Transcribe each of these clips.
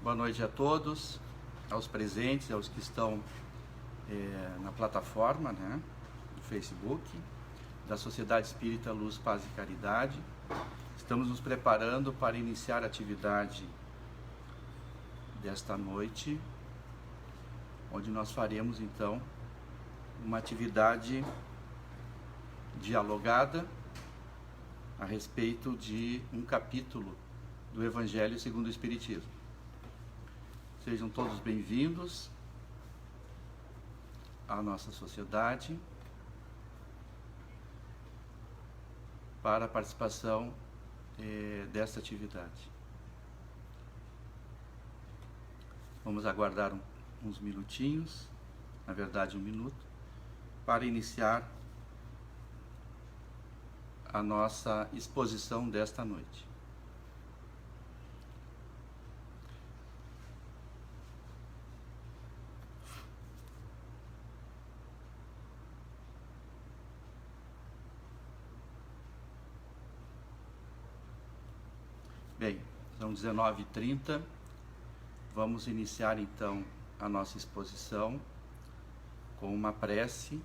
Boa noite a todos, aos presentes, aos que estão na plataforma, né, do Facebook, da Sociedade Espírita Luz, Paz e Caridade. Estamos nos preparando para iniciar a atividade desta noite, onde nós faremos então uma atividade dialogada a respeito de um capítulo do Evangelho segundo o Espiritismo. Sejam todos bem-vindos à nossa sociedade para a participação desta atividade. Vamos aguardar uns minutinhos, na verdade 1 minuto, para iniciar a nossa exposição desta noite. Bem, são 19h30, vamos iniciar então a nossa exposição com uma prece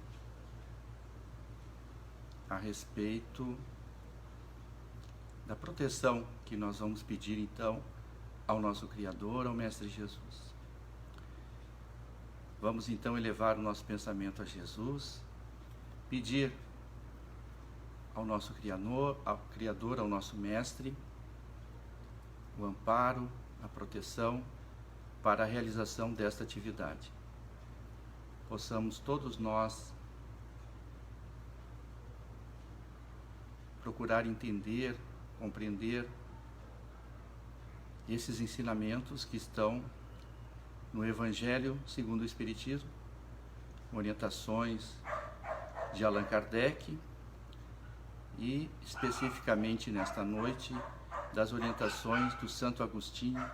a respeito da proteção que nós vamos pedir então ao nosso Criador, ao Mestre Jesus. Vamos então elevar o nosso pensamento a Jesus, pedir ao nosso Criador, ao nosso Mestre, o amparo, a proteção para a realização desta atividade. Possamos todos nós procurar entender, compreender esses ensinamentos que estão no Evangelho segundo o Espiritismo, orientações de Allan Kardec e especificamente nesta noite das orientações do Santo Agostinho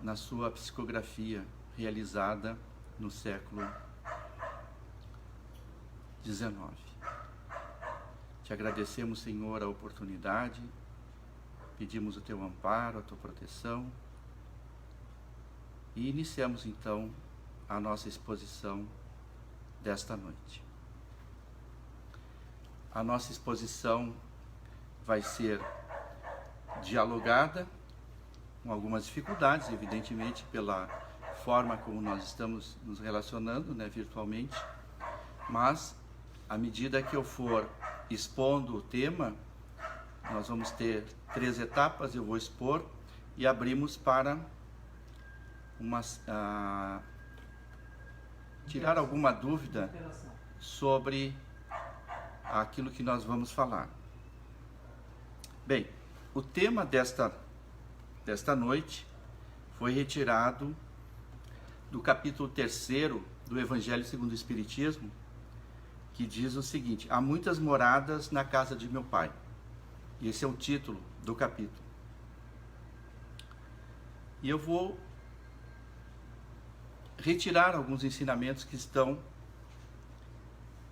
na sua psicografia realizada no século XIX. Te agradecemos, Senhor, a oportunidade, pedimos o teu amparo, a tua proteção e iniciamos então a nossa exposição desta noite. A nossa exposição vai ser dialogada, com algumas dificuldades, evidentemente, pela forma como nós estamos nos relacionando, né, virtualmente, mas à medida que eu for expondo o tema, nós vamos ter 3 etapas, eu vou expor e abrimos para tirar alguma dúvida sobre aquilo que nós vamos falar. Bem, o tema desta noite foi retirado do capítulo 3º do Evangelho segundo o Espiritismo, que diz o seguinte: há muitas moradas na casa de meu Pai. E esse é o título do capítulo. E eu vou retirar alguns ensinamentos que estão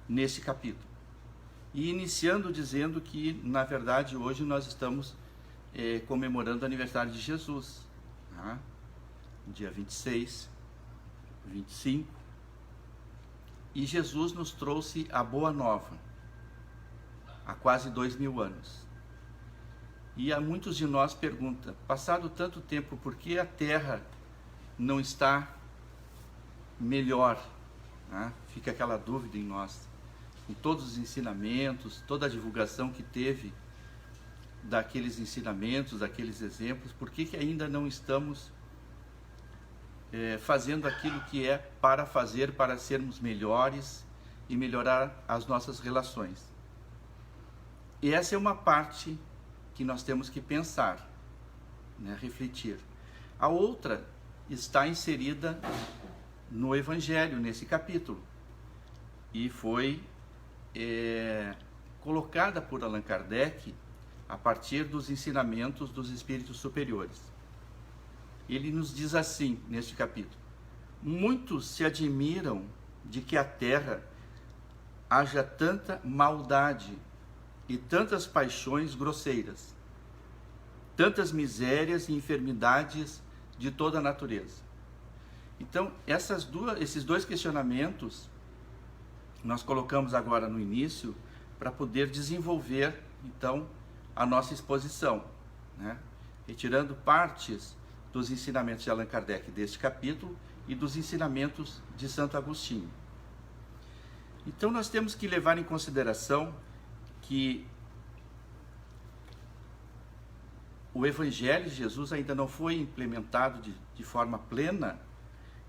nesse capítulo. E iniciando dizendo que, na verdade, hoje nós estamos comemorando o aniversário de Jesus, tá? Dia 26, 25. E Jesus nos trouxe a Boa Nova, há quase 2000 anos. E há muitos de nós perguntam, passado tanto tempo, por que a Terra não está melhor? Né? Fica aquela dúvida em nós. Com todos os ensinamentos, toda a divulgação que teve daqueles ensinamentos, daqueles exemplos, por que ainda não estamos fazendo aquilo que é para fazer, para sermos melhores e melhorar as nossas relações? E essa é uma parte que nós temos que pensar, né, refletir. A outra está inserida no Evangelho, nesse capítulo, e foi colocada por Allan Kardec a partir dos ensinamentos dos espíritos superiores. Ele nos diz assim, neste capítulo: muitos se admiram de que a Terra haja tanta maldade e tantas paixões grosseiras, tantas misérias e enfermidades de toda a natureza. Então, esses dois questionamentos nós colocamos agora no início para poder desenvolver, então, a nossa exposição, né? Retirando partes dos ensinamentos de Allan Kardec deste capítulo e dos ensinamentos de Santo Agostinho. Então, nós temos que levar em consideração que o Evangelho de Jesus ainda não foi implementado de forma plena,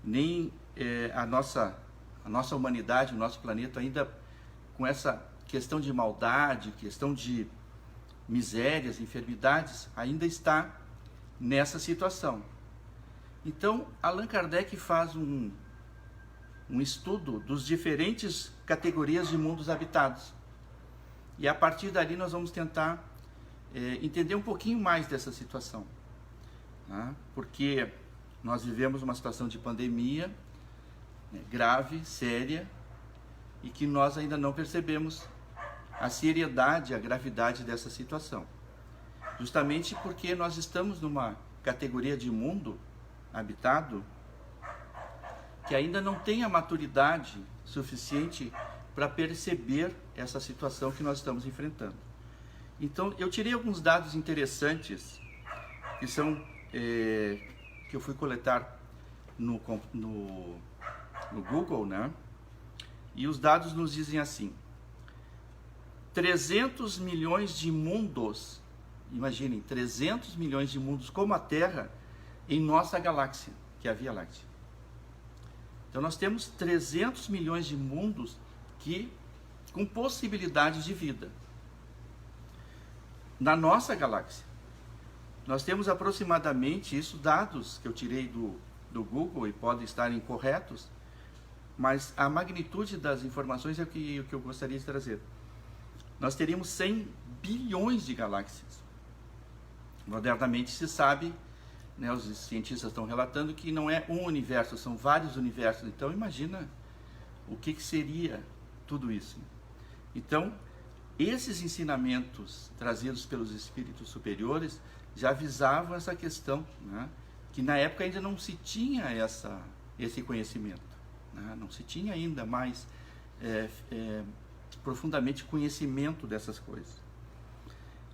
nem a nossa humanidade, o nosso planeta ainda com essa questão de maldade, questão de misérias, enfermidades, ainda está nessa situação. Então, Allan Kardec faz um estudo dos diferentes categorias de mundos habitados. E a partir dali nós vamos tentar entender um pouquinho mais dessa situação, né? Porque nós vivemos uma situação de pandemia, né, grave, séria, e que nós ainda não percebemos a seriedade, a gravidade dessa situação. Justamente porque nós estamos numa categoria de mundo habitado que ainda não tem a maturidade suficiente para perceber essa situação que nós estamos enfrentando. Então, eu tirei alguns dados interessantes que são que eu fui coletar no Google, né? E os dados nos dizem assim: 300 milhões de mundos, imaginem, 300 milhões de mundos como a Terra em nossa galáxia, que é a Via Láctea. Então nós temos 300 milhões de mundos com possibilidades de vida. Na nossa galáxia, nós temos aproximadamente, isso dados que eu tirei do Google e podem estar incorretos, mas a magnitude das informações é o que eu gostaria de trazer. Nós teríamos 100 bilhões de galáxias. Modernamente se sabe, né, os cientistas estão relatando que não é um universo, são vários universos. Então imagina o que seria tudo isso. Então, esses ensinamentos trazidos pelos espíritos superiores já visavam essa questão, né, que na época ainda não se tinha esse conhecimento, né, não se tinha ainda mais profundamente conhecimento dessas coisas.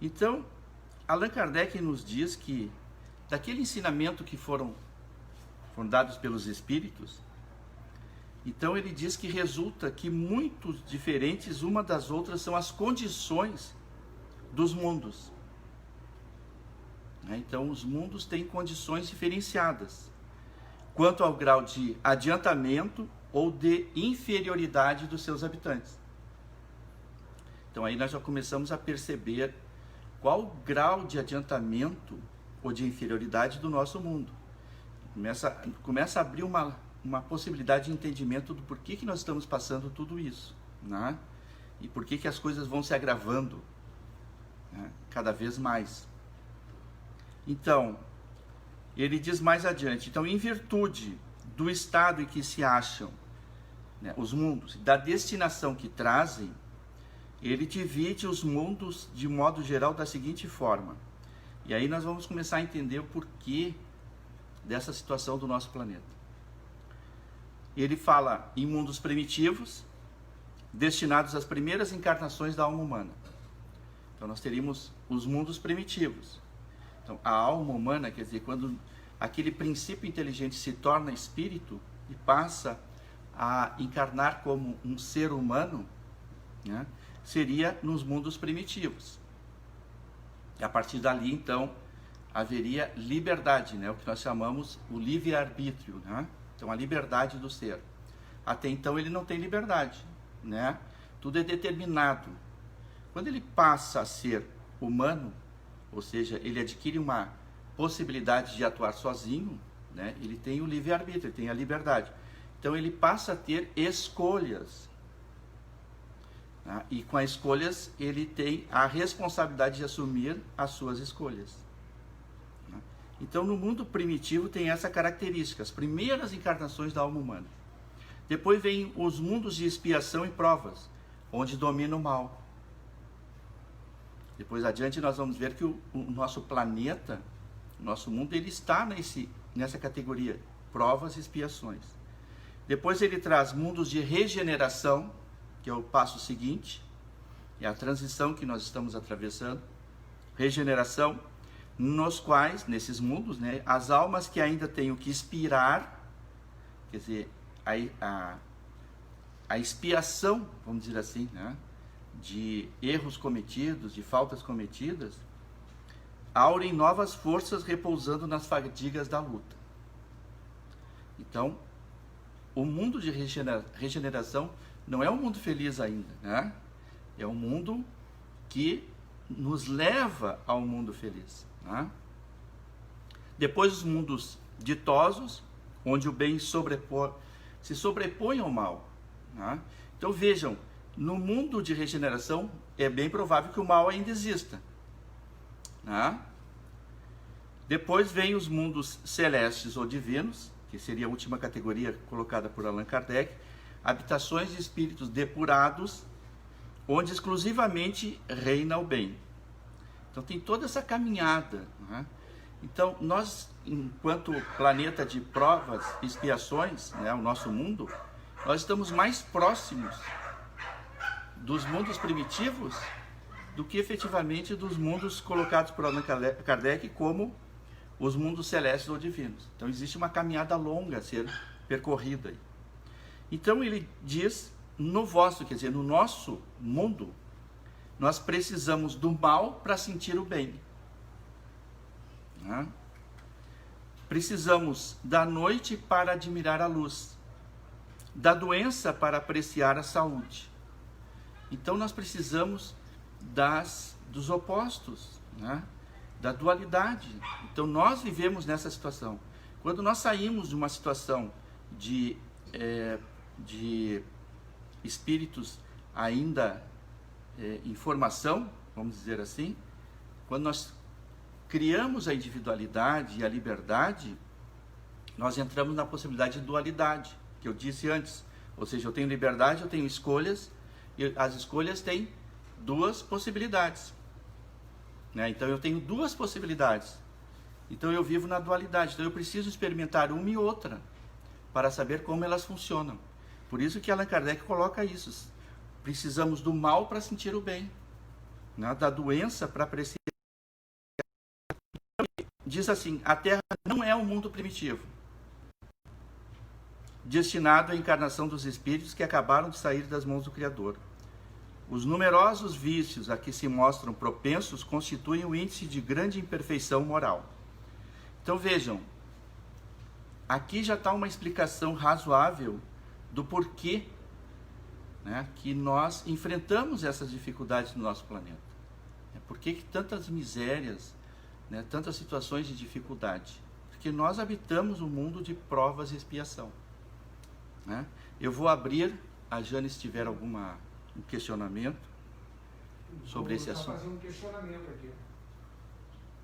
Então, Allan Kardec nos diz que daquele ensinamento que foram dados pelos espíritos, então ele diz que resulta que muito diferentes uma das outras são as condições dos mundos. Então os mundos têm condições diferenciadas quanto ao grau de adiantamento ou de inferioridade dos seus habitantes. Então aí nós já começamos a perceber qual o grau de adiantamento ou de inferioridade do nosso mundo. Começa a abrir uma possibilidade de entendimento do porquê que nós estamos passando tudo isso, né? E por que as coisas vão se agravando, né, cada vez mais. Então, ele diz mais adiante, então, em virtude do estado em que se acham, né, os mundos, da destinação que trazem, ele divide os mundos de modo geral da seguinte forma. E aí nós vamos começar a entender o porquê dessa situação do nosso planeta. Ele fala em mundos primitivos, destinados às primeiras encarnações da alma humana. Então nós teríamos os mundos primitivos. Então a alma humana, quer dizer, quando aquele princípio inteligente se torna espírito e passa a encarnar como um ser humano, né, seria nos mundos primitivos. E a partir dali, então, haveria liberdade, né, o que nós chamamos o livre-arbítrio, né? Então, a liberdade do ser. Até então, ele não tem liberdade, né? Tudo é determinado. Quando ele passa a ser humano, ou seja, ele adquire uma possibilidade de atuar sozinho, né? Ele tem o livre-arbítrio, ele tem a liberdade. Então, ele passa a ter escolhas. Né? E com as escolhas, ele tem a responsabilidade de assumir as suas escolhas. Então, no mundo primitivo tem essa característica, as primeiras encarnações da alma humana. Depois vem os mundos de expiação e provas, onde domina o mal. Depois adiante nós vamos ver que o nosso planeta, o nosso mundo, ele está nessa categoria, provas e expiações. Depois ele traz mundos de regeneração, que é o passo seguinte, é a transição que nós estamos atravessando. Regeneração, nos quais, nesses mundos, né, as almas que ainda têm o que expiar, quer dizer, a expiação, vamos dizer assim, né, de erros cometidos, de faltas cometidas, aurem novas forças repousando nas fadigas da luta. Então, o mundo de regeneração não é um mundo feliz ainda, né? É um mundo que nos leva ao mundo feliz, né? Depois os mundos ditosos, onde o bem se sobrepõe ao mal, né? Então vejam, no mundo de regeneração é bem provável que o mal ainda exista, né? Depois vem os mundos celestes ou divinos, que seria a última categoria colocada por Allan Kardec, habitações de espíritos depurados, onde exclusivamente reina o bem. Então tem toda essa caminhada, né? Então nós, enquanto planeta de provas e expiações, né, o nosso mundo, nós estamos mais próximos dos mundos primitivos do que efetivamente dos mundos colocados por Allan Kardec como os mundos celestes ou divinos. Então existe uma caminhada longa a ser percorrida. Então ele diz, no vosso, quer dizer, no nosso mundo, nós precisamos do mal para sentir o bem. Né? Precisamos da noite para admirar a luz, da doença para apreciar a saúde. Então nós precisamos dos opostos, né? Da dualidade. Então nós vivemos nessa situação. Quando nós saímos de uma situação de espíritos ainda em formação, vamos dizer assim, quando nós criamos a individualidade e a liberdade, nós entramos na possibilidade de dualidade, que eu disse antes. Ou seja, eu tenho liberdade, eu tenho escolhas, e as escolhas têm duas possibilidades. Né? Então eu tenho duas possibilidades. Então eu vivo na dualidade. Então eu preciso experimentar uma e outra para saber como elas funcionam. Por isso que Allan Kardec coloca isso. Precisamos do mal para sentir o bem, né? Da doença para apreciar. Diz assim, a Terra não é um mundo primitivo, destinado à encarnação dos espíritos que acabaram de sair das mãos do Criador. Os numerosos vícios a que se mostram propensos constituem o índice de grande imperfeição moral. Então vejam, aqui já está uma explicação razoável do porquê, né, que nós enfrentamos essas dificuldades no nosso planeta. Por que tantas misérias, né, tantas situações de dificuldade? Porque nós habitamos um mundo de provas e expiação. Né? Eu vou abrir, a Jane, se tiver um questionamento sobre esse assunto. Vou fazer um questionamento aqui,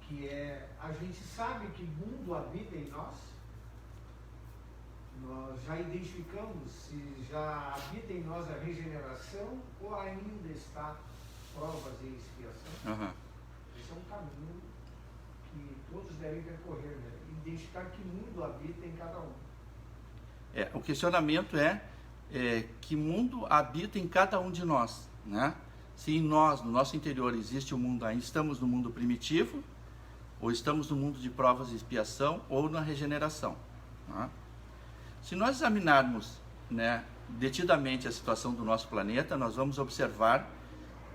que é, a gente sabe que mundo habita em nós? Nós já identificamos se já habita em nós a regeneração ou ainda está provas e expiação? Uhum. Esse é um caminho que todos devem percorrer, né? Identificar que mundo habita em cada um. O questionamento é que mundo habita em cada um de nós, né? Se em nós, no nosso interior, existe o mundo ainda, estamos no mundo primitivo, ou estamos no mundo de provas e expiação, ou na regeneração. Né? Se nós examinarmos, né, detidamente a situação do nosso planeta, nós vamos observar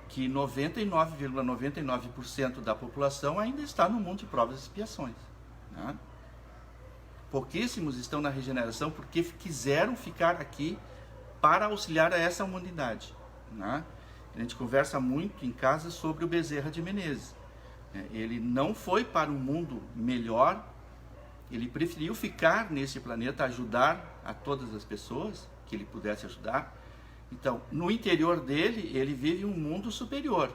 que 99,99% da população ainda está no mundo de provas e expiações. Né? Pouquíssimos estão na regeneração porque quiseram ficar aqui para auxiliar a essa humanidade. Né? A gente conversa muito em casa sobre o Bezerra de Menezes. Ele não foi para um mundo melhor, ele preferiu ficar nesse planeta, ajudar a todas as pessoas que ele pudesse ajudar. Então, no interior dele, ele vive um mundo superior,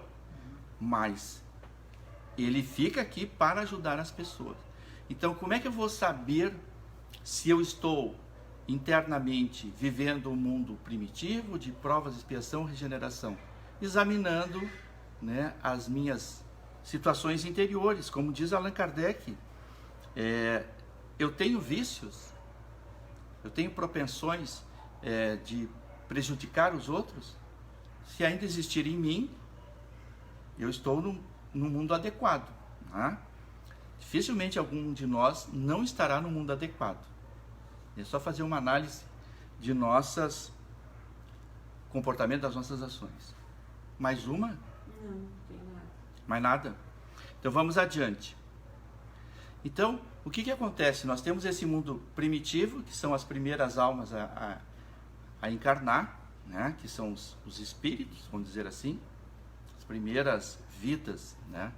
mas ele fica aqui para ajudar as pessoas. Então, como é que eu vou saber se eu estou internamente vivendo um mundo primitivo, de provas, expiação, regeneração? Examinando, né, as minhas situações interiores. Como diz Allan Kardec, eu tenho vícios, eu tenho propensões de prejudicar os outros, se ainda existir em mim, eu estou no mundo adequado. Né? Dificilmente algum de nós não estará no mundo adequado. É só fazer uma análise de comportamento das nossas ações. Mais uma? Não tem nada. Mais nada? Então vamos adiante. Então, o que acontece? Nós temos esse mundo primitivo, que são as primeiras almas a encarnar, né? Que são os espíritos, vamos dizer assim, as primeiras vidas, né?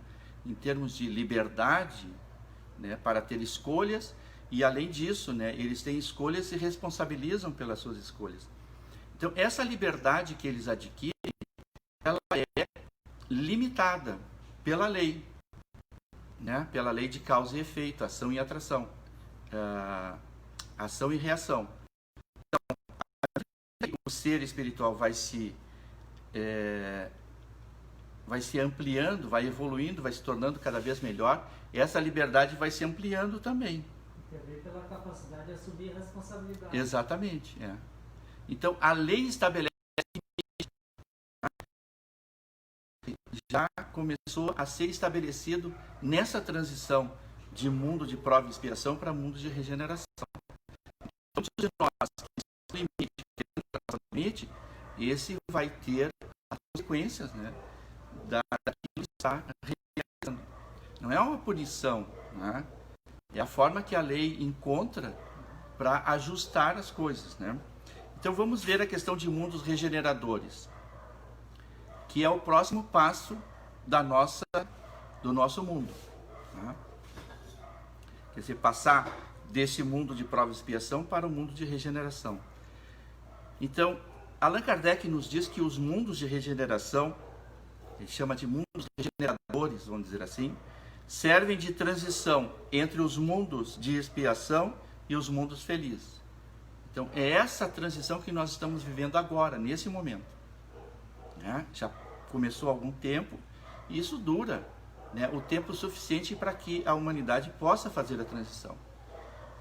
Em termos de liberdade, né? Para ter escolhas, e além disso, né? Eles têm escolhas e se responsabilizam pelas suas escolhas. Então, essa liberdade que eles adquirem, ela é limitada pela lei, né? Pela lei de causa e efeito, ação e atração, ação e reação. Então, o ser espiritual vai se ampliando, vai evoluindo, vai se tornando cada vez melhor. Essa liberdade vai se ampliando também. Tem a ver pela capacidade de assumir responsabilidade. Exatamente. Então, a lei estabelece já começou a ser estabelecido nessa transição de mundo de prova e expiação para mundo de regeneração. Então, de nós que limite, esse vai ter as consequências, né, daquilo que está realizando. Não é uma punição, né? É a forma que a lei encontra para ajustar as coisas, né? Então vamos ver a questão de mundos regeneradores, que é o próximo passo do nosso mundo. Né? Quer dizer, passar desse mundo de prova e expiação para o mundo de regeneração. Então, Allan Kardec nos diz que os mundos de regeneração, ele chama de mundos regeneradores, vamos dizer assim, servem de transição entre os mundos de expiação e os mundos felizes. Então, é essa transição que nós estamos vivendo agora, nesse momento. Né? Já começou há algum tempo, e isso dura, né, o tempo suficiente para que a humanidade possa fazer a transição.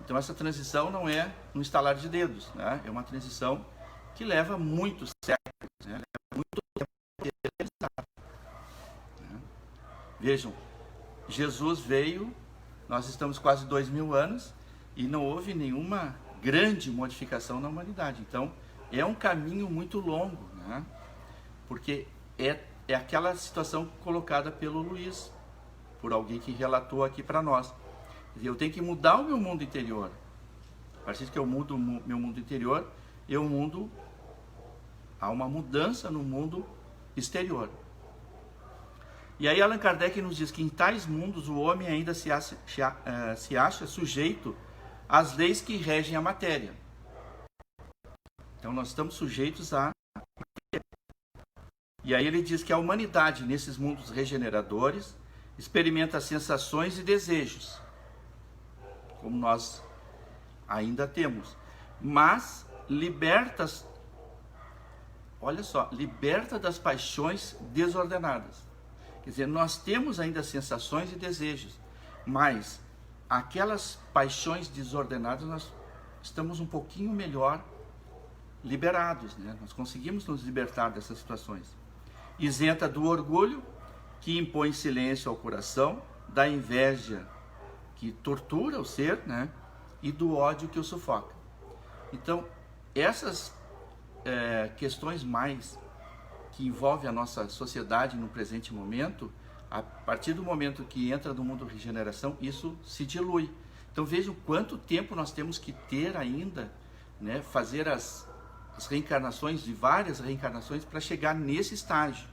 Então, essa transição não é um estalar de dedos, né? É uma transição que leva muitos séculos, né? Leva muito tempo para ser realizada. Né? Vejam, Jesus veio, nós estamos quase 2000 anos, e não houve nenhuma grande modificação na humanidade. Então, é um caminho muito longo, né? Porque é aquela situação colocada pelo Luiz, por alguém que relatou aqui para nós. Eu tenho que mudar o meu mundo interior. A partir que eu mudo o meu mundo interior, há uma mudança no mundo exterior. E aí Allan Kardec nos diz que em tais mundos o homem ainda se acha sujeito às leis que regem a matéria. Então nós estamos sujeitos a... E aí ele diz que a humanidade, nesses mundos regeneradores, experimenta sensações e desejos, como nós ainda temos, mas liberta das paixões desordenadas. Quer dizer, nós temos ainda sensações e desejos, mas aquelas paixões desordenadas nós estamos um pouquinho melhor liberados, né? Nós conseguimos nos libertar dessas situações. Isenta do orgulho, que impõe silêncio ao coração, da inveja, que tortura o ser, né? E do ódio que o sufoca. Então, essas questões mais que envolvem a nossa sociedade no presente momento, a partir do momento que entra no mundo de regeneração, isso se dilui. Então vejam quanto tempo nós temos que ter ainda, né? Fazer as reencarnações, de várias reencarnações, para chegar nesse estágio.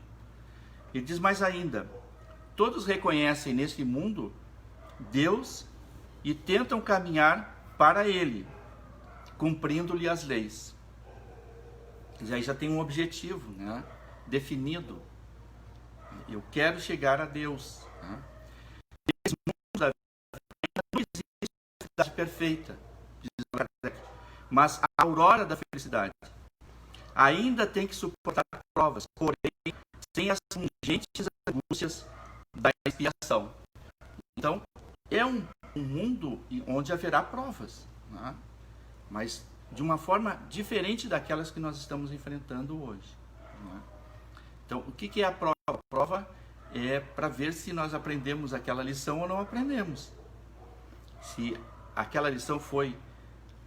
Ele diz mais ainda: todos reconhecem nesse mundo Deus e tentam caminhar para Ele, cumprindo-lhe as leis. E aí já tem um objetivo, né, definido. Eu quero chegar a Deus. Né? Nesse mundo da vida não existe felicidade perfeita, diz Kardec, mas a aurora da felicidade. Ainda tem que suportar provas, porém sem as pungentes angústias da expiação. Então, é um um mundo onde haverá provas, né? Mas de uma forma diferente daquelas que nós estamos enfrentando hoje, né? Então, o que é a prova? A prova é para ver se nós aprendemos aquela lição ou não aprendemos. Se aquela lição foi,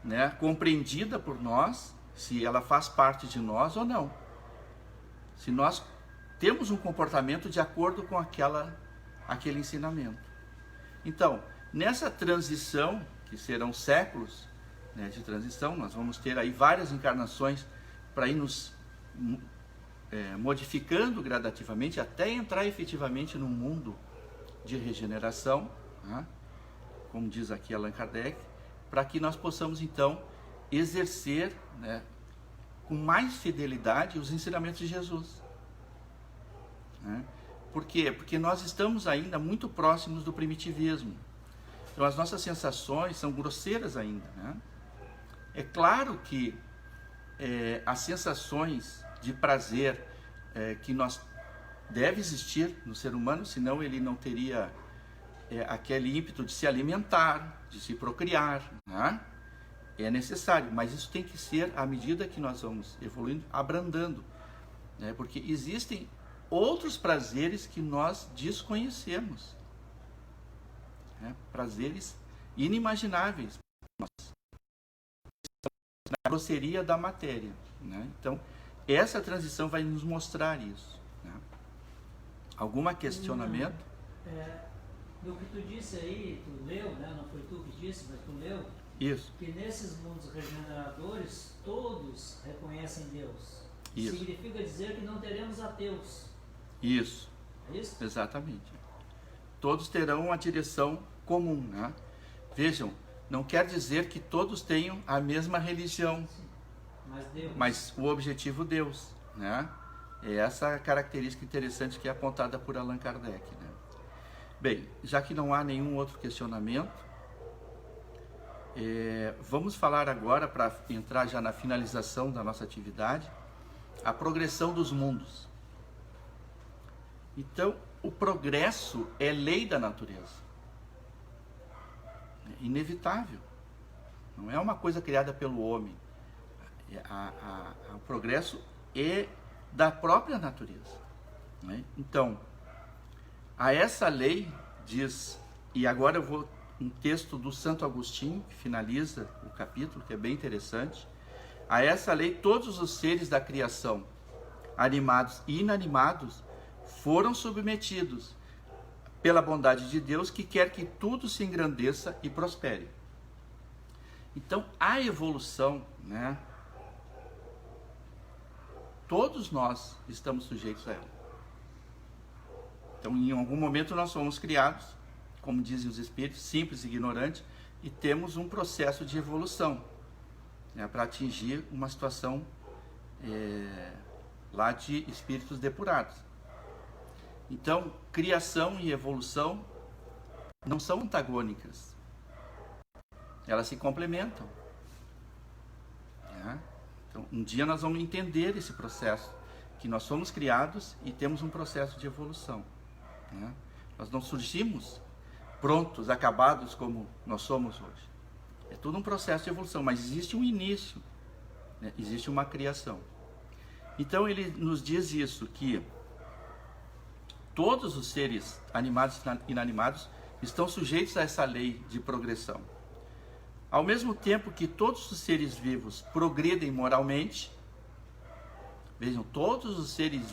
né, compreendida por nós, se ela faz parte de nós ou não. Se nós temos um comportamento de acordo com aquele ensinamento. Então, nessa transição, que serão séculos, né, de transição, nós vamos ter aí várias encarnações para ir nos modificando gradativamente até entrar efetivamente num mundo de regeneração, né, como diz aqui Allan Kardec, para que nós possamos então exercer, né, com mais fidelidade os ensinamentos de Jesus, né? Por quê? Porque nós estamos ainda muito próximos do primitivismo. Então as nossas sensações são grosseiras ainda, né? É claro que as sensações de prazer que deve existir no ser humano, senão ele não teria aquele ímpeto de se alimentar, de se procriar, né? É necessário, mas isso tem que ser, à medida que nós vamos evoluindo, abrandando, né? Porque existem outros prazeres que nós desconhecemos, né? Prazeres inimagináveis, na grosseria da matéria, né? Então, essa transição vai nos mostrar isso, né? Algum questionamento? Do que tu disse aí, tu leu, né? Não foi tu que disse, mas tu leu. Isso. Que nesses mundos regeneradores, todos reconhecem Deus. Isso. Significa dizer que não teremos ateus. Isso. É isso? Exatamente. Todos terão uma direção comum, né? Vejam, não quer dizer que todos tenham a mesma religião. Sim. Mas o objetivo Deus, né? É essa característica interessante que é apontada por Allan Kardec, né? Bem, já que não há nenhum outro questionamento, vamos falar agora, para entrar já na finalização da nossa atividade, a progressão dos mundos. Então, o progresso é lei da natureza. É inevitável. Não é uma coisa criada pelo homem. O progresso é da própria natureza, né? Então, a essa lei diz, e agora eu vou um texto do Santo Agostinho, que finaliza o capítulo, que é bem interessante. A essa lei, todos os seres da criação, animados e inanimados, foram submetidos pela bondade de Deus, que quer que tudo se engrandeça e prospere. Então, a evolução, né? Todos nós estamos sujeitos a ela. Então, em algum momento nós fomos criados, como dizem os espíritos, simples e ignorantes, e temos um processo de evolução, né, para atingir uma situação lá de espíritos depurados. Então, criação e evolução não são antagônicas, elas se complementam, né? Então, um dia nós vamos entender esse processo, que nós somos criados e temos um processo de evolução, né? Nós não surgimos prontos, acabados como nós somos hoje. É tudo um processo de evolução, mas existe um início, né? Existe uma criação. Então ele nos diz isso, que todos os seres animados e inanimados estão sujeitos a essa lei de progressão. Ao mesmo tempo que todos os seres vivos progridem moralmente, vejam, todos os seres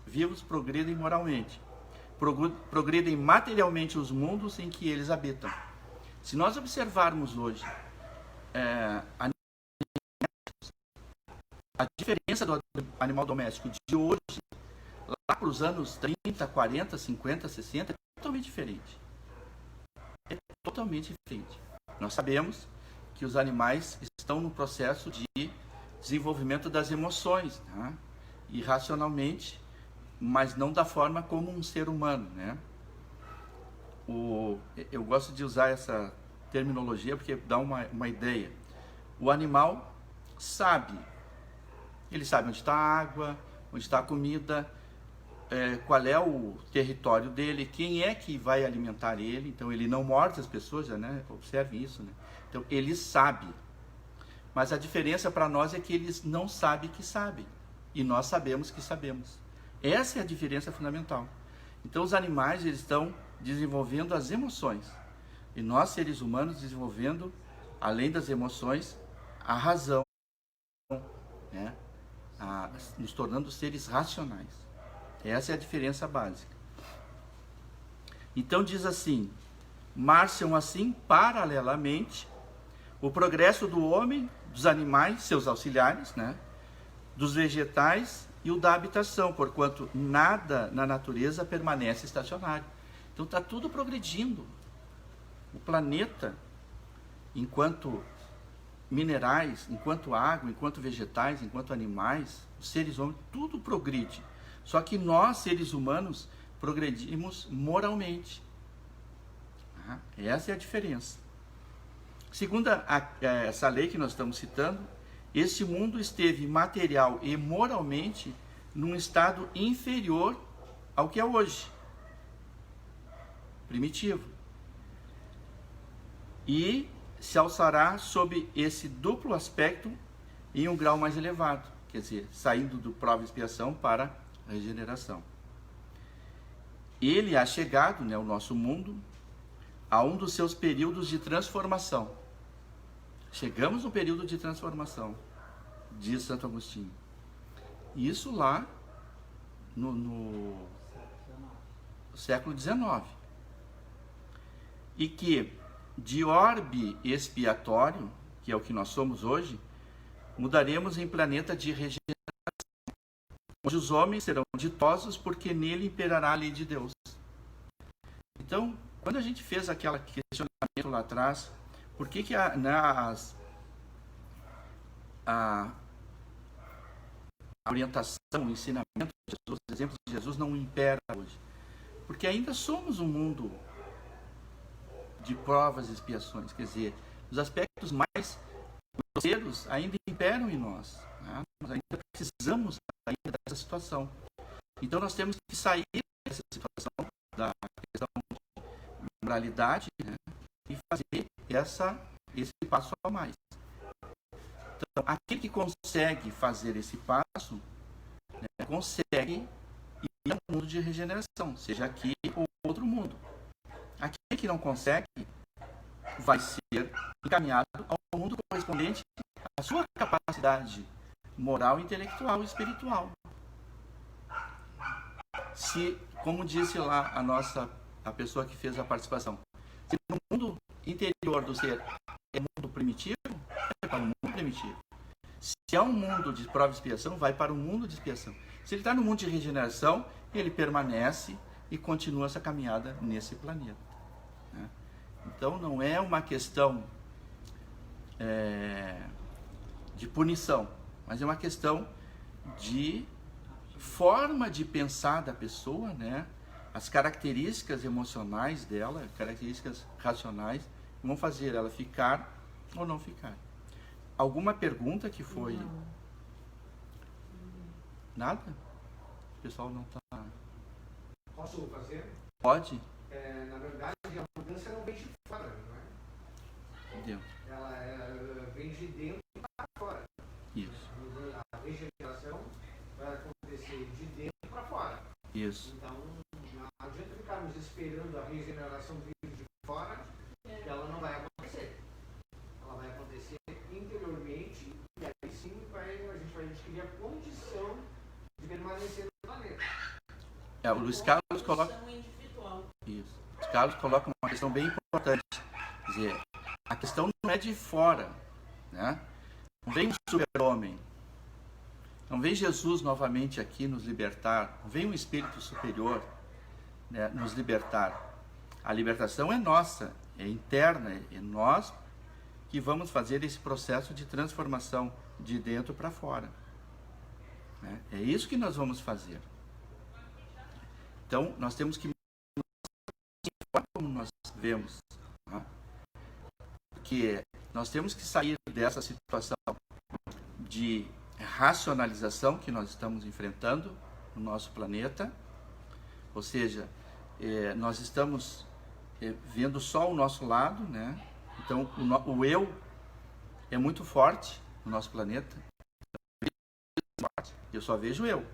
vivos progridem moralmente, progridem materialmente os mundos em que eles habitam. Se nós observarmos hoje a diferença do animal doméstico de hoje, lá para os anos 30, 40, 50, 60, é totalmente diferente. É totalmente diferente. Nós sabemos que os animais estão no processo de desenvolvimento das emoções, né? Irracionalmente, mas não da forma como um ser humano, né? Eu gosto de usar essa terminologia porque dá uma ideia. O animal sabe, ele sabe onde está a água, onde está a comida, qual é o território dele, quem é que vai alimentar ele. Então ele não morde as pessoas, né? Observe isso, né? Então ele sabe, mas a diferença para nós é que eles não sabem que sabem, e nós sabemos que sabemos. Essa é a diferença fundamental. Então os animais, eles estão desenvolvendo as emoções, e nós seres humanos desenvolvendo, além das emoções, a razão, né? Nos tornando seres racionais. Essa é a diferença básica. Então diz assim: marcham assim paralelamente o progresso do homem, dos animais, seus auxiliares, né? Dos vegetais e o da habitação, porquanto nada na natureza permanece estacionário. Então está tudo progredindo. O planeta, enquanto minerais, enquanto água, enquanto vegetais, enquanto animais, os seres humanos, tudo progride. Só que nós, seres humanos, progredimos moralmente. Essa é a diferença. Segundo essa lei que nós estamos citando, este mundo esteve material e moralmente num estado inferior ao que é hoje. Primitivo. E se alçará sob esse duplo aspecto em um grau mais elevado, quer dizer, saindo do prova e expiação para a regeneração. Ele é chegado, né, o nosso mundo, a um dos seus períodos de transformação. Chegamos no período de transformação, diz Santo Agostinho. Isso lá no século XIX. E que de orbe expiatório, que é o que nós somos hoje, mudaremos em planeta de regeneração, onde os homens serão ditosos porque nele imperará a lei de Deus. Então, quando a gente fez aquele questionamento lá atrás, por que a orientação, o ensinamento de Jesus, os exemplos de Jesus não impera hoje? Porque ainda somos um mundo de provas e expiações, quer dizer, os aspectos mais grosseiros ainda imperam em nós, né? Nós ainda precisamos sair dessa situação. Então nós temos que sair dessa situação da questão de moralidade, né? E fazer esse passo a mais. Então, aquele que consegue fazer esse passo, né, consegue ir ao mundo de regeneração, seja aqui ou outro mundo. Aquele que não consegue vai ser encaminhado ao mundo correspondente à sua capacidade moral, intelectual e espiritual. Se, como disse lá a pessoa que fez a participação, se no mundo interior do ser é mundo primitivo, vai para o mundo primitivo. Se é um mundo de prova e expiação, vai para o mundo de expiação. Se ele está no mundo de regeneração, ele permanece e continua essa caminhada nesse planeta, né? Então não é uma questão de punição, mas é uma questão de forma de pensar da pessoa, né? As características emocionais dela, características racionais, vão fazer ela ficar ou não ficar. Alguma pergunta que foi... Nada? O pessoal não está... Posso fazer? Pode? Na verdade, a mudança não vem de fora, não é? Entendeu? Ela vem de dentro para fora. Isso. A regeneração vai acontecer de dentro para fora. Isso. Então, não adianta ficarmos esperando a regeneração vir de fora, que ela não vai acontecer. Ela vai acontecer interiormente, e aí sim a gente vai adquirir a condição de permanecer no planeta. O Luiz Carlos coloca... Isso. O Luiz Carlos coloca uma questão bem importante. Quer dizer, a questão não é de fora, né? Não vem um super-homem. Não vem Jesus novamente aqui nos libertar. Não vem um espírito superior, né, nos libertar. A libertação é nossa, é interna, é nós que vamos fazer esse processo de transformação de dentro para fora, né? É isso que nós vamos fazer. Então, nós temos que como nós vemos, né? Porque nós temos que sair dessa situação de racionalização que nós estamos enfrentando no nosso planeta, Ou seja, nós estamos vendo só o nosso lado, né? Então, o eu é muito forte no nosso planeta. Eu só vejo eu.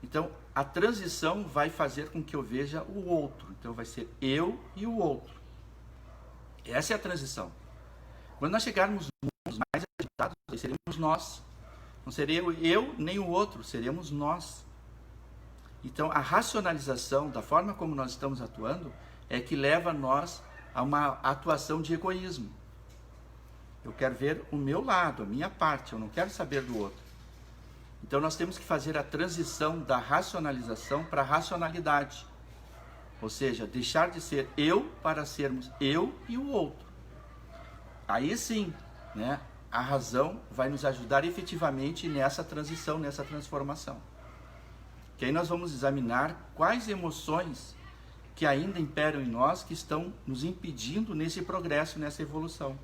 Então, a transição vai fazer com que eu veja o outro. Então, vai ser eu e o outro. Essa é a transição. Quando nós chegarmos nos mundos mais agitados, seremos nós. Não seria eu nem o outro, seremos nós. Então, a racionalização da forma como nós estamos atuando é que leva nós a uma atuação de egoísmo. Eu quero ver o meu lado, a minha parte, eu não quero saber do outro. Então, nós temos que fazer a transição da racionalização para a racionalidade. Ou seja, deixar de ser eu para sermos eu e o outro. Aí sim, né, a razão vai nos ajudar efetivamente nessa transição, nessa transformação. Que aí nós vamos examinar quais emoções que ainda imperam em nós, que estão nos impedindo nesse progresso, nessa evolução,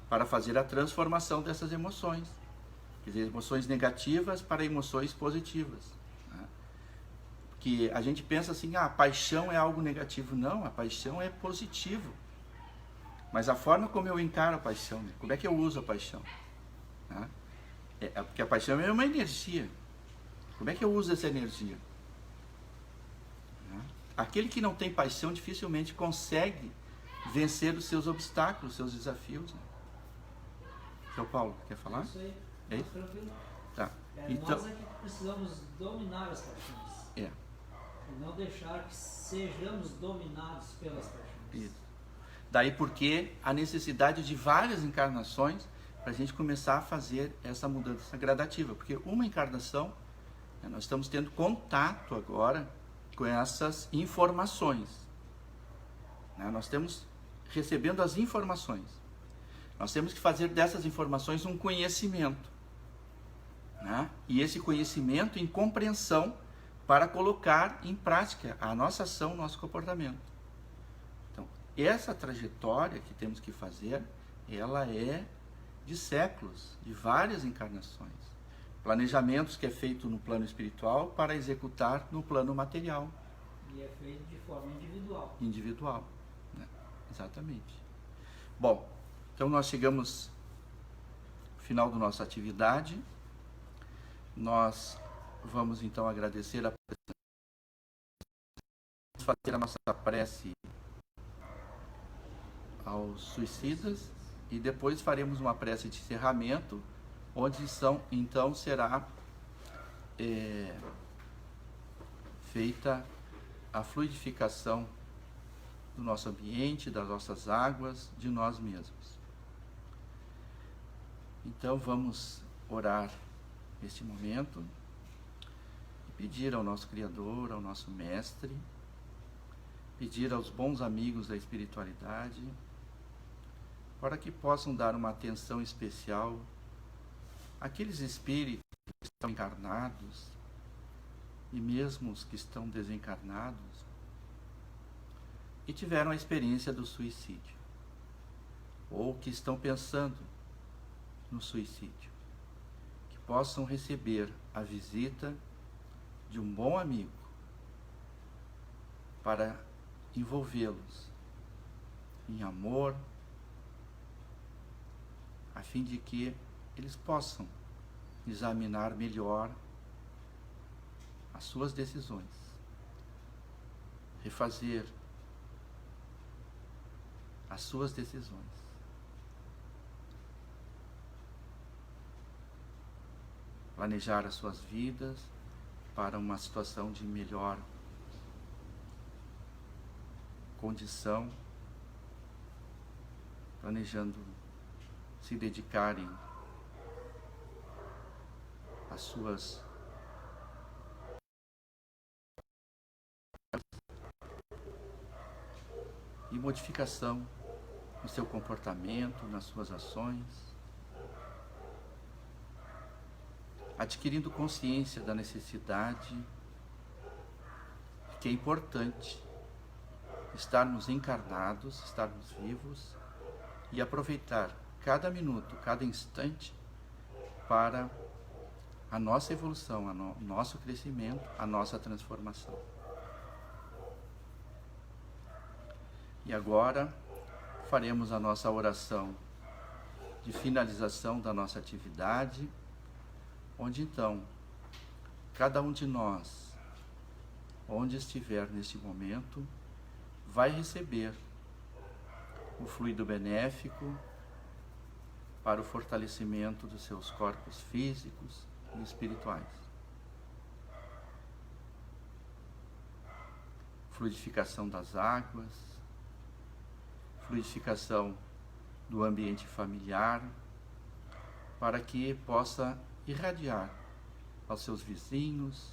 para fazer a transformação dessas emoções. Quer dizer, emoções negativas para emoções positivas. Né? Que a gente pensa assim, a paixão é algo negativo. Não, a paixão é positivo. Mas a forma como eu encaro a paixão, né? Como é que eu uso a paixão? Né? Porque a paixão é uma energia. Como é que eu uso essa energia? Né? Aquele que não tem paixão dificilmente consegue vencer os seus obstáculos, os seus desafios. Né? Seu Paulo, quer falar? Isso aí. É isso? Tranquilo. Tá. Então, nós é que precisamos dominar as paixões. E não deixar que sejamos dominados pelas paixões. Isso. Daí porque a necessidade de várias encarnações para a gente começar a fazer essa mudança gradativa. Porque uma encarnação, né, nós estamos tendo contato agora com essas informações. Né? Nós estamos recebendo as informações. Nós temos que fazer dessas informações um conhecimento. Né? E esse conhecimento em compreensão para colocar em prática a nossa ação, o nosso comportamento. Então, essa trajetória que temos que fazer, ela é de séculos, de várias encarnações. Planejamentos que é feito no plano espiritual para executar no plano material. E é feito de forma individual. Individual, né? Exatamente. Bom, então nós chegamos ao final da nossa atividade. Nós vamos então agradecer a presença, fazer a nossa prece aos suicidas e depois faremos uma prece de encerramento, onde então será feita a fluidificação do nosso ambiente, das nossas águas, de nós mesmos. Então vamos orar neste momento e pedir ao nosso Criador, ao nosso Mestre, pedir aos bons amigos da espiritualidade, para que possam dar uma atenção especial àqueles espíritos que estão encarnados e mesmo os que estão desencarnados e tiveram a experiência do suicídio, ou que estão pensando no suicídio, que possam receber a visita de um bom amigo para envolvê-los em amor, a fim de que eles possam examinar melhor as suas decisões, refazer as suas decisões. Planejar as suas vidas para uma situação de melhor condição, planejando se dedicarem às suas e modificação no seu comportamento, nas suas ações, adquirindo consciência da necessidade que é importante estarmos encarnados, estarmos vivos e aproveitar cada minuto, cada instante para a nossa evolução, o nosso crescimento, a nossa transformação. E agora faremos a nossa oração de finalização da nossa atividade, onde então cada um de nós, onde estiver neste momento, vai receber o fluido benéfico para o fortalecimento dos seus corpos físicos e espirituais. Fluidificação das águas, fluidificação do ambiente familiar, para que possa irradiar aos seus vizinhos,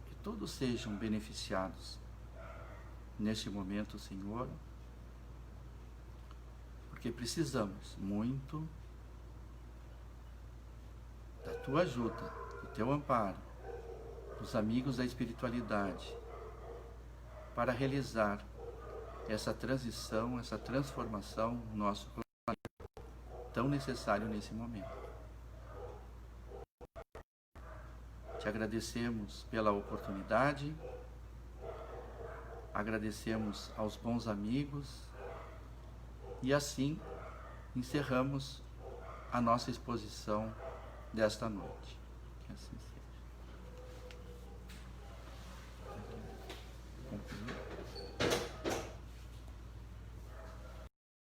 que todos sejam beneficiados neste momento, Senhor, porque precisamos muito da Tua ajuda, do Teu amparo, dos amigos da espiritualidade, para realizar essa transição, essa transformação no nosso planeta, tão necessário nesse momento. Te agradecemos pela oportunidade, agradecemos aos bons amigos e assim encerramos a nossa exposição desta noite. Que assim seja.